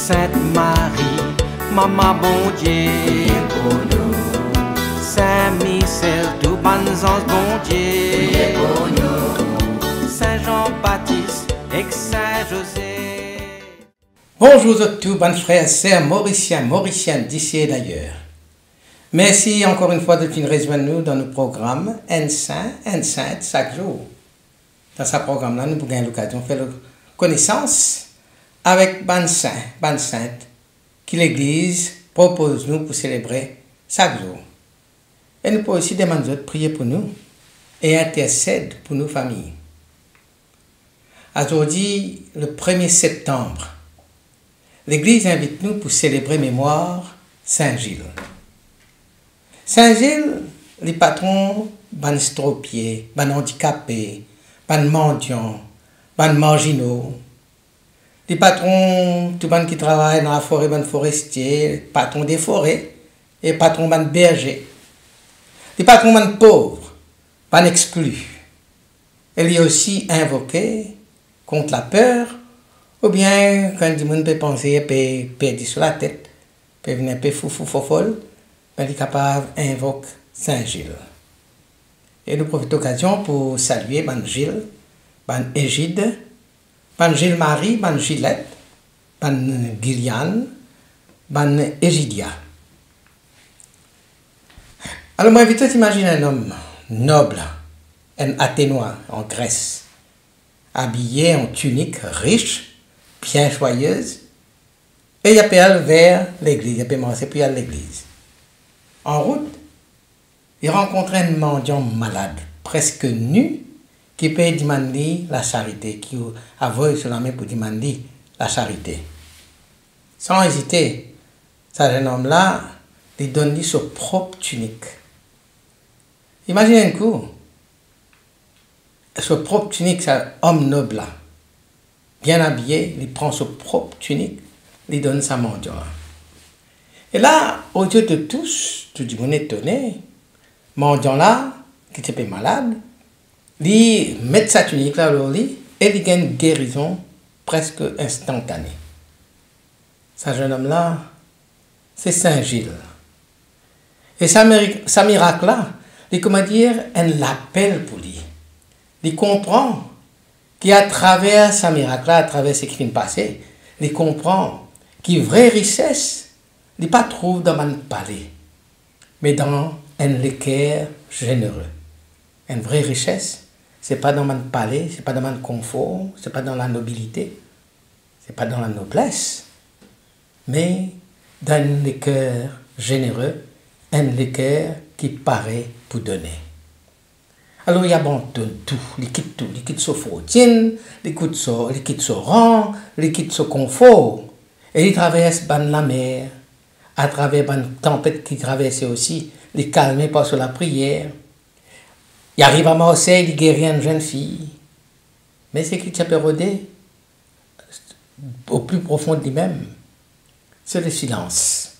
Sainte Marie, Maman bon Dieu, pour nous. Saint Michel, tout bon ange bon Dieu, pour nous. Saint Jean-Baptiste et Saint José. Bonjour à tous, bonnes frères et sœurs mauriciennes d'ici et d'ailleurs. Merci encore une fois de venir rejoindre nous dans nos programmes Un Saint, Un Sainte chaque jour. Dans ce programme-là, nous avons l'occasion de faire connaissance avec ban saint, ban sainte, que l'Église propose nous pour célébrer chaque jour. Et nous pouvons aussi demander de prier pour nous et intercéder pour nos familles. Aujourd'hui, le 1er septembre, l'Église invite nous pour célébrer mémoire Saint Gilles. Saint Gilles, les patrons, ban stropiers, ban handicapés, ban mendiants, ban marginaux, les patrons, tout le monde qui travaille dans la forêt, ban forestier, patrons des forêts et patrons ban bergers. Les patrons ban pauvres, ban exclus. Elle est aussi invoquée contre la peur, ou bien quand du monde peut penser, peut perdre sur la tête, peut venir un peu folle, ben il est capable d'invoquer Saint Gilles. Et nous profitons de l'occasion pour saluer ban Gilles, ban Égide, ban Gilles Marie, ban Gillette, ban Gilliane, ban Égidia. Alors moi, vite t'imagines un homme noble, un Athénois en Grèce, habillé en tunique riche, bien joyeuse, et il appelle vers l'église, il appelle commencer puis à l'église. En route, il rencontre un mendiant malade, presque nu, qui peut demander la charité, qui a voulu sur la main pour demander la charité. Sans hésiter, ce jeune homme-là, lui donne sa propre tunique. Imaginez un coup, sa propre tunique, c'est un homme noble, bien habillé, il prend sa propre tunique, il donne sa mendiant. Et là, aux yeux de tous, tout le monde est étonné, mendiant-là, qui était malade, il met sa tunique là au lit et il gagne une guérison presque instantanée. Ce jeune homme-là, c'est Saint Gilles. Et sa miracle-là, il comment dire, un appel pour lui. Il comprend qu'à travers sa miracle-là, à travers ce qui vient de passer, il comprend qu'il vraie richesse, il ne pas trouve dans mon palais, mais dans un équerre généreux. Une vraie richesse, ce n'est pas dans mon palais, ce n'est pas dans mon confort, ce n'est pas dans la nobilité, ce n'est pas dans la noblesse, mais dans un équerre généreux, un équerre qui paraît pour donner. Alors il abandonne tout, il quitte sa fortune, il quitte son rang, il quitte son confort, et il traverse la mer, à travers une tempête qui traversait aussi, il calme par sur la prière. Il arrive à Marseille, il guérit une jeune fille. Mais ce qui t'a pérodé, au plus profond de lui-même, c'est le silence,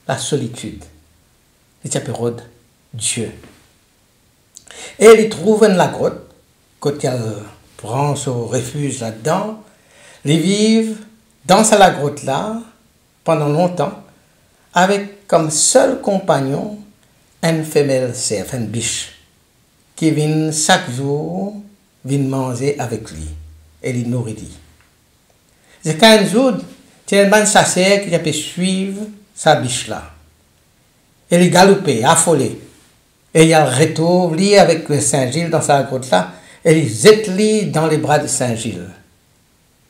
la solitude. Il t'a pérodé Dieu. Et il trouve la grotte, quand il prend son refuge là-dedans, il vit dans la grotte là, pendant longtemps, avec comme seul compagnon une femelle cerf, une biche, qui vient chaque jour manger avec lui et lui nourrit. C'est qu'un jour, il y a un chasseur qui peut suivre sa biche là. Et il galope, affolé. Et il retrouve lui avec Saint Gilles dans sa grotte là, et il jette lui dans les bras de Saint Gilles.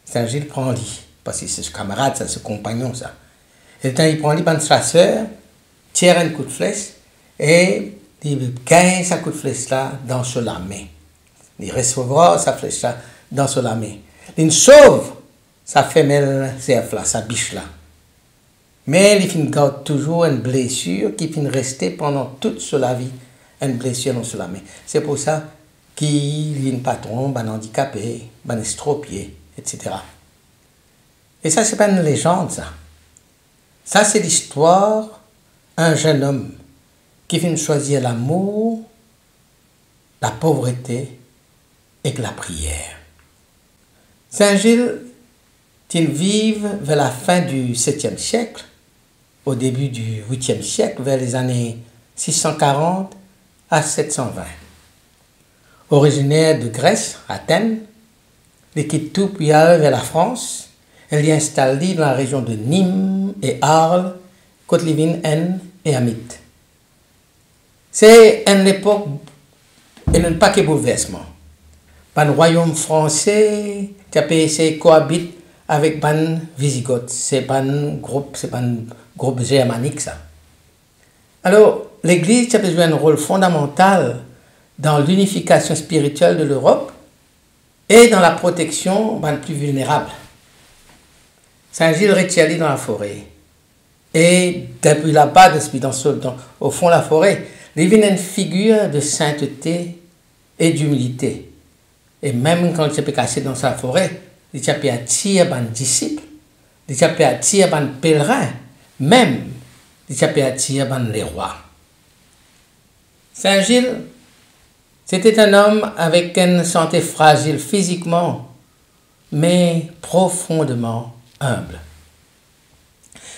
Saint Gilles prend lui, parce que c'est son camarade, c'est son compagnon ça. Et quand il prend lui, le chasseur, tire un coup de flèche, et il gagne sa coup de flèche là dans son main. Il recevra sa flèche là dans son main. Il sauve sa femelle cerf là, sa biche là. Mais il garde toujours une blessure qui finit rester pendant toute sa vie, une blessure dans sa main. C'est pour ça qu'il est un patron, un handicapé, un estropié, etc. Et ça, c'est pas une légende, ça. Ça, c'est l'histoire d'un jeune homme qui vient choisir l'amour, la pauvreté et la prière. Saint Gilles ils vivent vers la fin du 7e siècle, au début du 8e siècle, vers les années 640 à 720. Originaire de Grèce, Athènes, il quitte tout puis aller vers la France. Elle y installe dans la région de Nîmes et Arles, Côte-Livine, Aisne et Amit. C'est une époque et un paquet de bouleversements. Le royaume français qui a essayé de cohabiter avec les Wisigoths. C'est un groupe germanique, ça. Alors, l'Église a besoin d'un rôle fondamental dans l'unification spirituelle de l'Europe et dans la protection des plus vulnérables. Saint-Gilles retient dans la forêt. Et depuis là-bas, au fond de la forêt, il y a une figure de sainteté et d'humilité. Et même quand il s'est cassé dans sa forêt, il a pu attirer les disciples, il a pu attirer les pèlerins, même il a pu attirer les rois. Saint-Gilles, c'était un homme avec une santé fragile physiquement, mais profondément humble.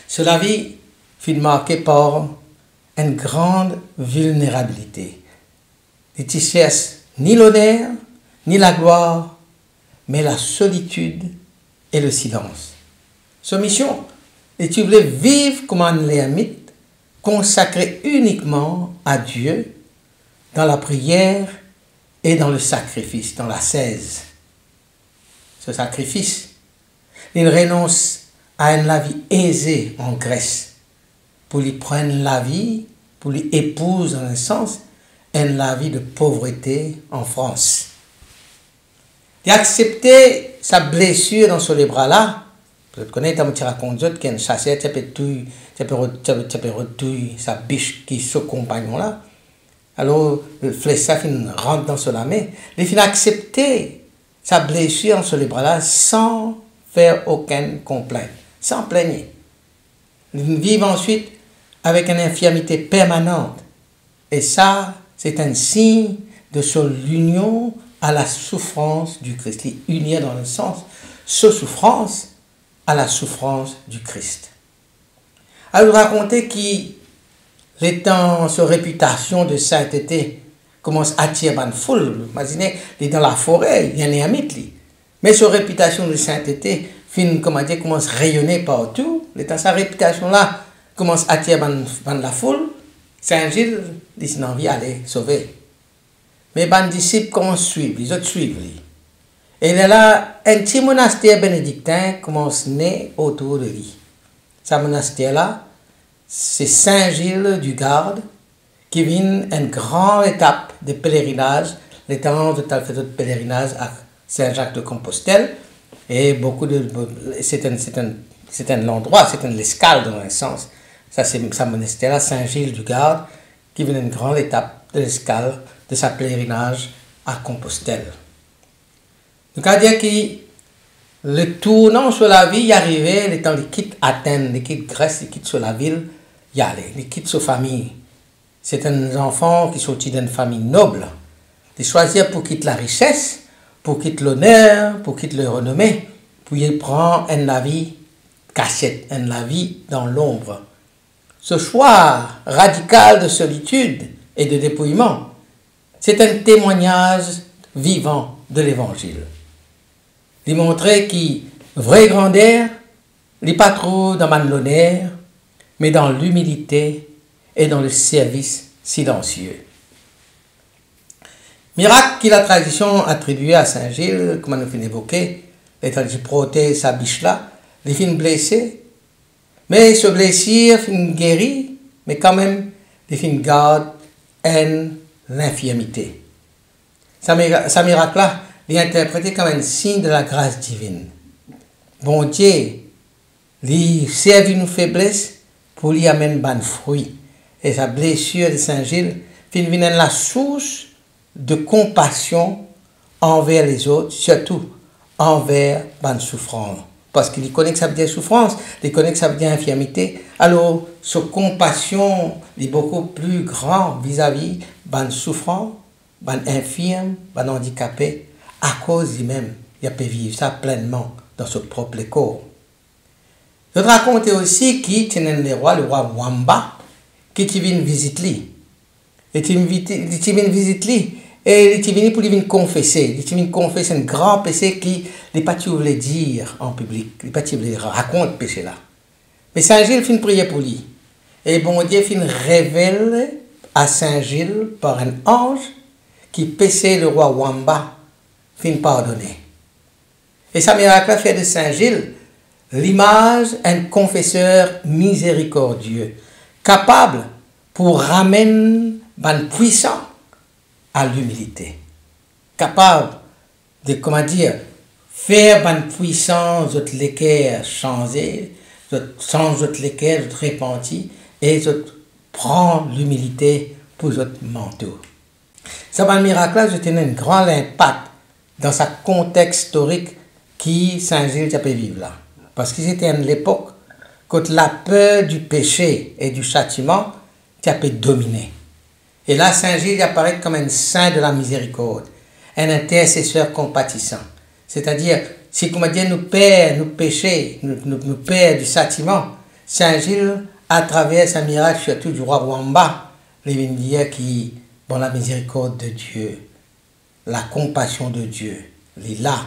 Sa vie fut marquée par une grande vulnérabilité. Il ne cherche ni l'honneur, ni la gloire, mais la solitude et le silence. Sa mission est de vivre comme un léamite, consacré uniquement à Dieu, dans la prière et dans le sacrifice, dans l'ascèse. Ce sacrifice, il renonce à une vie aisée en Grèce, pour lui prendre la vie, pour lui épouser dans un sens, une vie de pauvreté en France. Il a accepté sa blessure dans ce bras-là. Vous connaissez, je raconte qu'il y a un chasseur qui peut retouiller sa biche qui est ce compagnon-là. Alors, le flèche rentre dans ce lamé. Il a accepté sa blessure dans ce bras-là sans faire aucune complainte, sans plaigner. Il vit ensuite avec une infirmité permanente. Et ça, c'est un signe de son union à la souffrance du Christ. Unir dans le sens, sa souffrance à la souffrance du Christ. Alors, raconter l'étant sa réputation de sainteté commence à attirer une foule. Imaginez, il est dans la forêt, il y a un ermite. Mais sa réputation de sainteté commence à rayonner partout. Sa réputation-là commence à attirer la foule. Saint-Gilles, il a envie d'aller sauver. Mais les disciples commencent à suivre, les autres suivent. Et là, un petit monastère bénédictin commence à naître autour de lui. Ce monastère-là, c'est Saint-Gilles du Garde, qui vient une grande étape de pèlerinage, l'état de tal fait de pèlerinage à Saint-Jacques de Compostelle. Et c'est un endroit, c'est une escale dans un sens. Ça, c'est ce monastère-là, Saint-Gilles du Garde, qui vient une grande étape de l'escale de sa pèlerinage à Compostelle. Donc, à dire que le tournant sur la vie y arrivait, le temps il quitte Athènes, il quitte Grèce, il quitte sur la ville, y allait, il quitte sa famille. C'est un enfant qui sortit d'une famille noble, de choisir pour quitter la richesse, pour quitter l'honneur, pour quitter le renommée, pour y prendre une vie cachette, une vie dans l'ombre. Ce choix radical de solitude et de dépouillement, c'est un témoignage vivant de l'Évangile. Il montrait que vraie grandeur n'est pas trop dans l'honneur, mais dans l'humilité et dans le service silencieux. Miracle que la tradition attribuée à Saint-Gilles, comme on a évoqué, étant dit protège sa biche-là, les fins blessés, mais ce blessure fin guéri, mais quand même, les fins gardent l'infirmité. Sa miracle-là, il est interprété comme un signe de la grâce divine. Bon Dieu, lui servit nos faiblesses pour lui amener bon fruit. Et sa blessure de Saint-Gilles finit la source de compassion envers les autres, surtout envers les souffrants. Parce qu'il connaît que ça veut dire souffrance, il connaît que ça veut dire infirmité. Alors, sa compassion est beaucoup plus grande vis-à-vis des souffrants, des infirmes, des handicapés, à cause lui-même. Il peut vivre ça pleinement dans son propre corps. Je te raconte aussi qui tenait le roi Wamba, qui vient visiter lui. Et il vient visiter lui. Et il vient pour lui confesser. Il vient confesser un grand péché qui n'est pas tu voulais dire en public. Il n'est pas tu voulais raconter le péché là. Mais Saint Gilles finit prier pour lui. Et bon Dieu finit révèle à Saint Gilles par un ange qui péchait le roi Wamba, finit pardonner. Et ça miracle fait de Saint Gilles l'image d'un confesseur miséricordieux, capable pour ramener un puissant à l'humilité, capable de, comment dire, faire une puissance de l'équerre changer, change de l'équerre, de repentir, et de prendre l'humilité pour votre manteau. Ça, un miracle-là, je tenais un grand impact dans sa contexte historique qui Saint Gilles a pu vivre là. Parce que c'était à l'époque quand la peur du péché et du châtiment a pu dominer. Et là, Saint Gilles apparaît comme un saint de la miséricorde, un intercesseur compatissant. C'est-à-dire, si comme Dieu nous perd nos péchés, nous perd du châtiment, Saint Gilles, à travers sa miracle, surtout du roi Wamba, il vient dire qui, bon, la miséricorde de Dieu, la compassion de Dieu, il est là.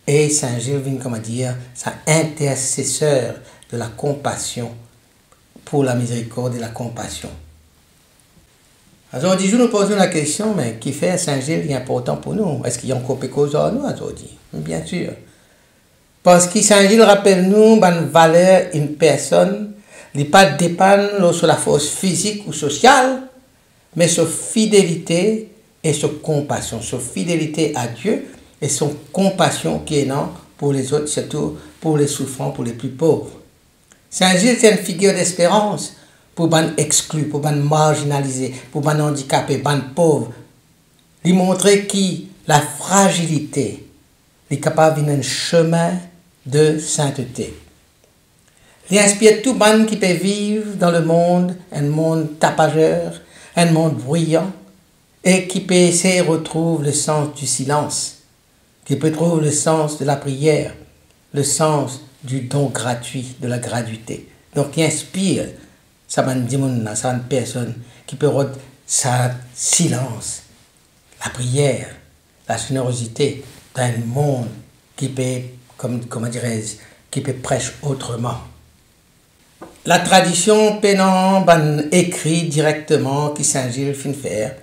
Et Saint Gilles vient, comment dire, c'est intercesseur de la compassion pour la miséricorde et la compassion. Alors, aujourd'hui, nous posons la question, mais qui fait Saint Gilles est important pour nous? Est-ce qu'il y a encore quelque chose à nous aujourd'hui? Bien sûr. Parce que Saint Gilles rappelle nous une valeur, une personne, il n'est pas dépendre sur la force physique ou sociale, mais sur fidélité et sur compassion, sur fidélité à Dieu et son compassion qui est non pour les autres, surtout pour les souffrants, pour les plus pauvres. Saint Gilles, c'est une figure d'espérance pour les exclus, pour les marginalisés, pour les handicapés, pour les pauvres. Lui montrer que la fragilité est capable d'un chemin de sainteté. Il inspire tout le monde qui peut vivre dans le monde, un monde tapageur, un monde bruyant, et qui peut essayer de retrouver le sens du silence, qui peut trouver le sens de la prière, le sens du don gratuit, de la gratuité. Donc, il inspire ça une personne qui peut rendre sa silence, la prière, la générosité dans un monde qui peut, comment dirais-je, qui peut prêcher autrement. La tradition pénant écrit directement que Saint Gilles fin faire,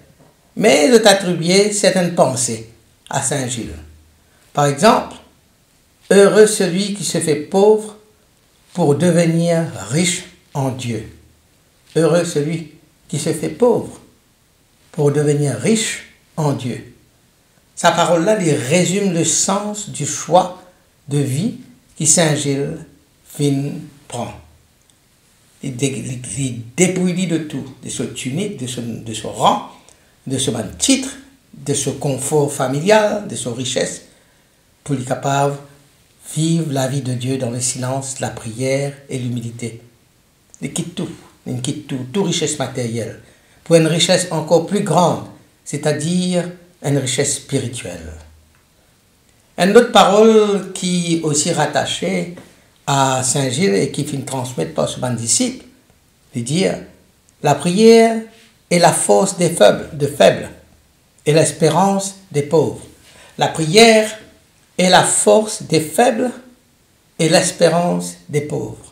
mais de attribuer certaines pensées à Saint Gilles. Par exemple, heureux celui qui se fait pauvre pour devenir riche en Dieu. Heureux celui qui se fait pauvre pour devenir riche en Dieu. Sa parole-là, il résume le sens du choix de vie que Saint Gilles prend. Il dépouille de tout, de son tunique, de son rang, de son titre, de son confort familial, de son richesse, pour être capable de vivre la vie de Dieu dans le silence, la prière et l'humilité. Il quitte toute richesse matérielle, pour une richesse encore plus grande, c'est-à-dire une richesse spirituelle. Une autre parole qui est aussi rattachée à Saint Gilles et qui finit transmettre par son disciple, il dit la prière est la force des faibles et l'espérance des pauvres. La prière est la force des faibles et l'espérance des pauvres.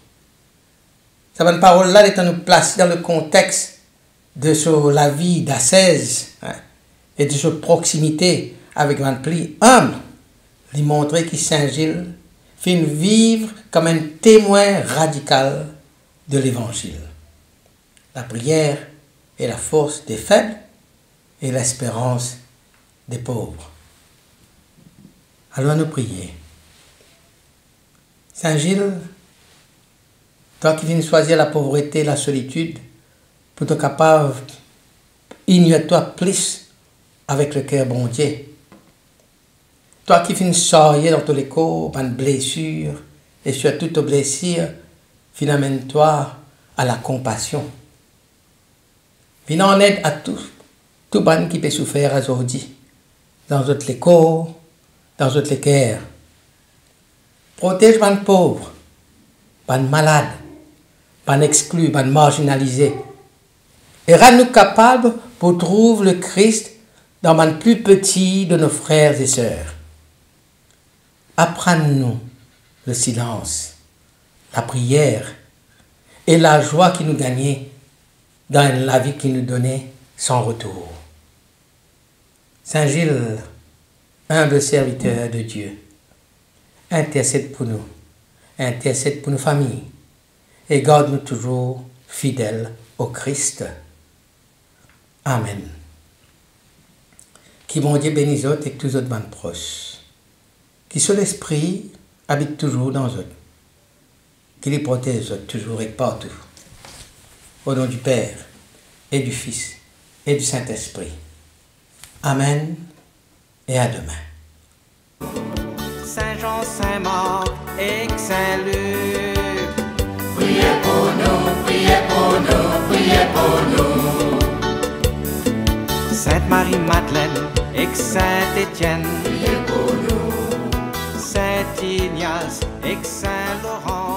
Cette parole-là est à nous placer dans le contexte de la vie d'ascèse et de sa proximité avec un pli humble, lui montrer que Saint Gilles fait vivre comme un témoin radical de l'Évangile. La prière est la force des faibles et l'espérance des pauvres. Allons nous prier. Saint Gilles, toi qui viens choisir la pauvreté et la solitude, pour être capable d'ignorer-toi plus avec le cœur bon Dieu. Toi qui viens sortir dans tous les corps, une blessure, et sur toute blessure, finalement toi à la compassion. Viens en aide à tout le monde qui peut souffrir aujourd'hui, dans toutes les corps, dans toutes les cœurs. Protège les pauvres, les malades, les exclus, les marginalisés. Et rends-nous capables pour trouver le Christ dans le plus petit de nos frères et sœurs. Apprends-nous le silence, la prière et la joie qui nous gagnait dans la vie qui nous donnait sans retour. Saint Gilles, humble serviteur de Dieu, intercède pour nous, intercède pour nos familles et garde-nous toujours fidèles au Christ. Amen. Qui mon Dieu bénisse autres et que tous autres vannes proches. Qui sur l'esprit habite toujours dans eux. Qui les protège toujours et partout. Au nom du Père et du Fils et du Saint-Esprit. Amen et à demain. Saint Jean, Saint Marc et Saint Luc. Priez pour nous, priez pour nous, priez pour nous. Sainte Marie-Madeleine et Saint Étienne. Priez pour nous. Saint Ignace et Saint Laurent.